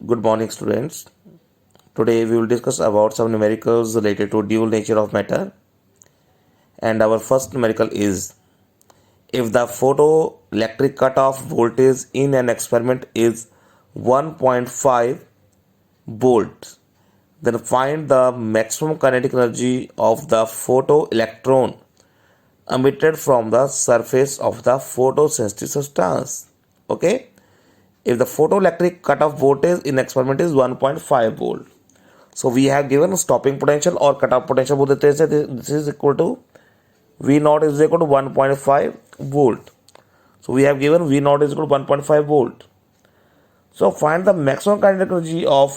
Good morning, students. Today we will discuss about some numericals related to dual nature of matter. And our first numerical is, if the photoelectric cutoff voltage in an experiment is 1.5 volts, then find the maximum kinetic energy of the photoelectron emitted from the surface of the photosensitive substance. Okay? If the photoelectric cutoff voltage in experiment is 1.5 volt, so we have given stopping potential or cutoff potential बोल देते हैं. This is equal to V naught is equal to 1.5 volt. So we have given V naught is equal to 1.5 volt. So find the maximum kinetic energy of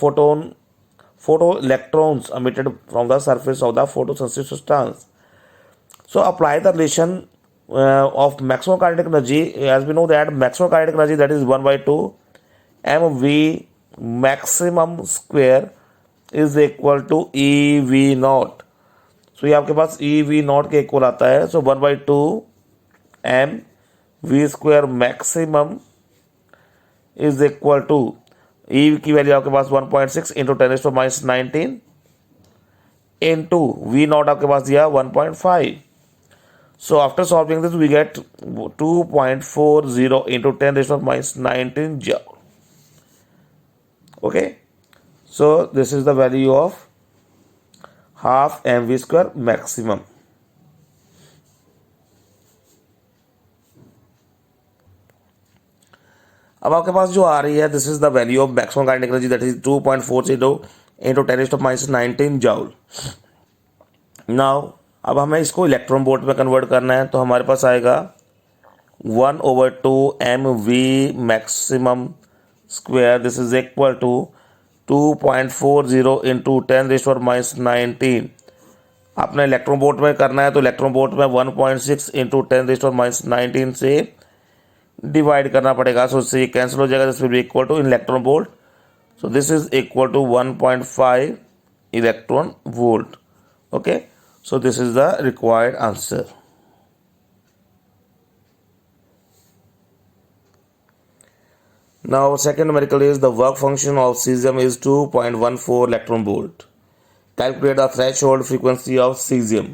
photoelectrons emitted from the surface of the photosensitive substance. So apply the relation of maximum kinetic energy, as we know that maximum kinetic energy, that is 1/2 mv maximum square is equal to EV naught. So ये आपके पास EV naught के equal आता है. So 1/2 mv square maximum is equal to E की value आपके पास 1.6 into 10⁻⁻19 into V naught आपके पास दिया 1.5. So after solving this, we get 2.40 into 10⁻⁻19 joule. Okay, so this is the value of half mv square maximum. अब आपके पास जो आ रही है, this is the value of maximum kinetic energy, that is 2.40 into 10⁻⁻19 joule. Now अब हमें इसको electron volt में कन्वर्ट करना है, तो हमारे पास आएगा 1/2 mv maximum square, this is equal to 2.40 into 10⁻⁻19. आपने इलेक्ट्रॉन वोल्ट में करना है, तो इलेक्ट्रॉन वोल्ट में 1.6 इंटू 10⁻⁻19 से डिवाइड करना पड़ेगा. सो इससे ये कैंसिल हो जाएगा. This will be equal to in electron volt. So this is equal to 1.5 electron volt. Okay, so this is the required answer. Now second numerical is, the work function of cesium is 2.14 electron volt. Calculate the threshold frequency of cesium.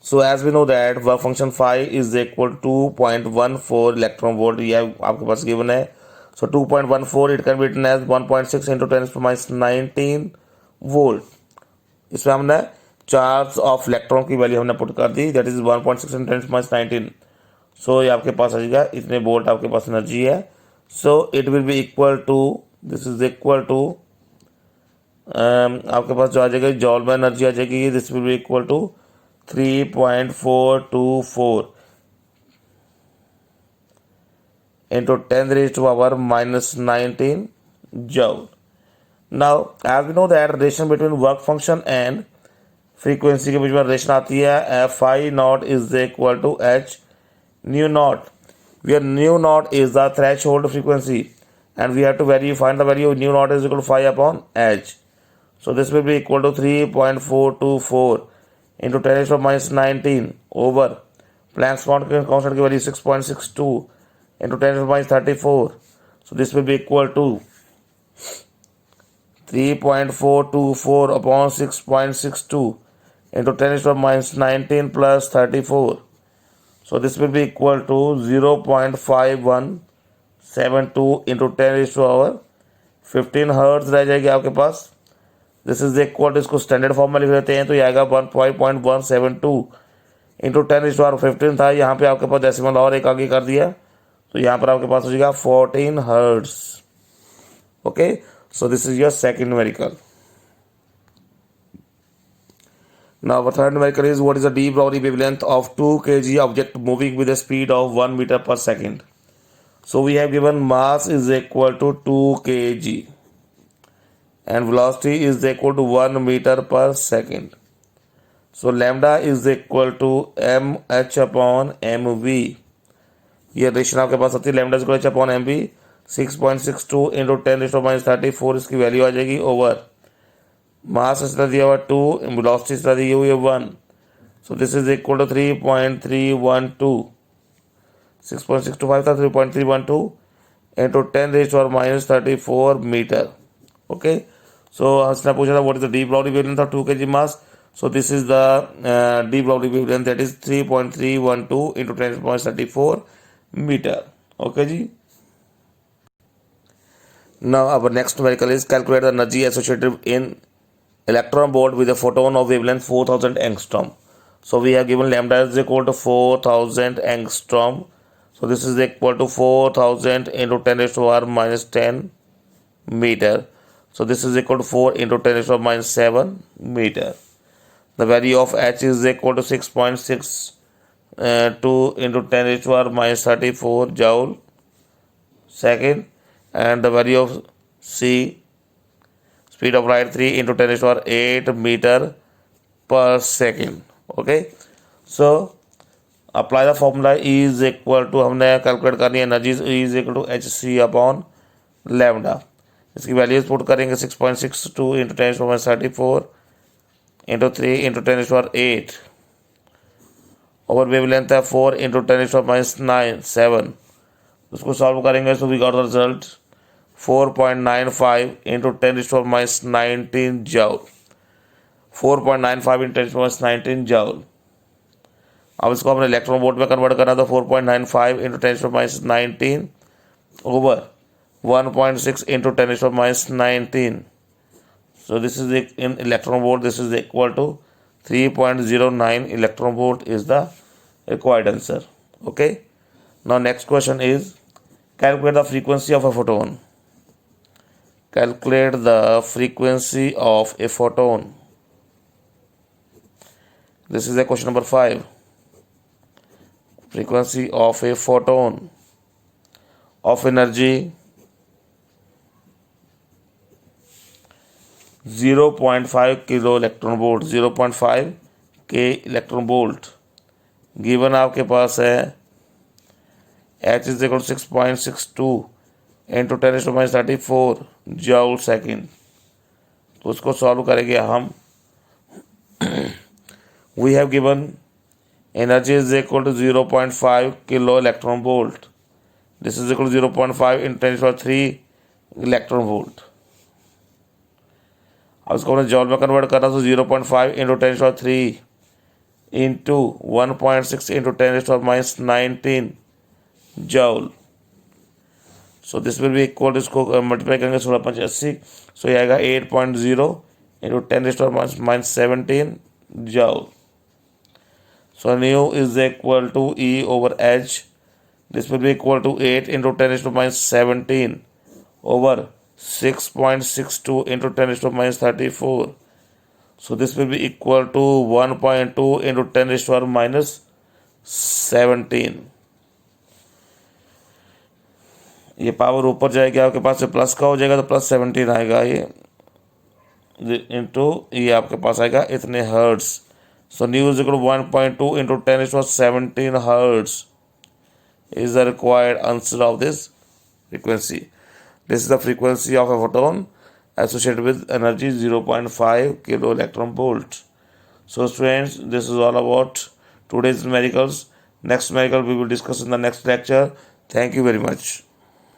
So as we know that work function phi is equal to 2.14 electron volt. ये आपके पास given है. So 2.14 it can be written as 1.6 into 10⁻⁻19 volt. इसमें हमने charge of electron की value हमने put कर दी, that is 1.6 into 10⁻⁻19. सो ये आपके पास आ जाएगा, इतने वोल्ट आपके पास एनर्जी है. So it will be equal to, this is equal to आपके पास जो आ जाएगा जॉल में एनर्जी आ जाएगी, this will be equal to 3.424 into 10⁻⁻19 joule. Now as we know that relation between work function and frequency के बीच में रिलेशन आती है, phi naught is equal to h nu naught, where nu naught is the threshold frequency and we have to find the value of nu naught is equal to phi upon h. So this will be equal to 3.424 into 10⁻⁻19 over Planck's constant की value 6.62 into 10⁻34. So this will be equal to 3.424 upon 6.62 into 10⁻⁻19 plus 34. So this will be equal to 0.5172 into 10⁻15 hertz रह जाएगी आपके पास. This is equal to, इसको standard form में लिख देते हैं, तो ये आएगा 1.172 इंटू 10⁻15 था. यहाँ पे आपके पास डेसिमल और एक आगे कर दिया, तो यहाँ पर आपके पास हो जाएगा 14 hertz. Okay, so this is your second numerical. Now our third numerical is, what is the de Broglie wavelength of 2 kg object moving with a speed of 1 meter per second? So we have given mass is equal to 2 kg and velocity is equal to 1 meter per second. So lambda is equal to mh upon mv. ये रेशन आपके पास आती है, lambda is equal to h upon mv. 6.62 into 10⁻34 इसकी value आ जाएगी over मास इस तरह दिया हुआ 2, वेलोसिटी इस तरह दी हुई है 1. So this is equal to 3.312, 6.625 था, 3.312 इंटू 10⁻34 मीटर. ओके, सो हमने पूछा था what is the de Broglie wavelength of 2 kg mass. So this is the de Broglie wavelength, that is 3.312 into 10⁻34 metre. Okay ji. Now our next numerical is calculate the energy associated in electron volt with a photon of wavelength 4000 angstrom. So we have given lambda is equal to 4000 angstrom. So this is equal to 4000 into 10 raised to power minus 10 meter. So this is equal to 4 into 10 raised to power minus 7 meter. The value of H is equal to 6.62 into 10 raised to power minus 34 joule second, and the value of C, speed of light 3 into 10 raised to power 8 meter per second. Okay, so apply the formula. E is equal to, हमने calculate करनी है energy, E is equal to hc upon lambda. इसकी values put करेंगे 6.62 into 10 raised to power 34 into 3 into 10 raised to power 8 और wavelength है 4 into 10 raised to power minus 9 7. उसको solve करेंगे so we got the result 4.95 into 10 raised to power minus 19 joule. 4.95 into 10 raised to power minus 19 joule. अब इसको हमने electron volt में convert करना तो 4.95 into 10 raised to power minus 19 over 1.6 into 10 raised to power minus 19. So this is in electron volt, this is equal to 3.09 electron volt is the required answer. Okay. Now next question is calculate the frequency of a photon. Calculate the frequency of a photon. This is a question number 5. Frequency of a photon of energy 0.5 kilo electron volt, 0.5 k electron volt. Given आपके पास है H is equal to 6.62 into 10 raised to minus 34 joule second. तो उसको solve करेंगे हम. We have given energy is equal to 0.5 kilo electron volt. This is equal to 0.5 into 10 raised to 3 electron volt. अब इसको हमने जॉल में कन्वर्ट करना तो 0.5 into 10 raised to 3 into 1.6 into 10 raised to minus 19 joule. So this will be equal to, इसको multiply करेंगे 16.80, सो ये आएगा 8.0 into 10 raised to minus 17 joule. So nu is equal to E over H. This will be equal to 8 into 10 raised to minus 17 over 6.62 into 10 raised to minus 34. So this will be equal to 1.2 into 10 raised to minus 17. ये power ऊपर जाएगी आपके पास से plus का हो जाएगा तो plus 17 आएगा ये इंटू ये आपके पास आएगा इतने hertz. So nu is equal to 1.2 into 10 raised to 17 hertz is the required answer of this frequency. This is the frequency of a photon associated with energy 0.5 kilo electron volt. So students, this is all about today's numericals. Next numerical we will discuss in the next lecture. Thank you very much.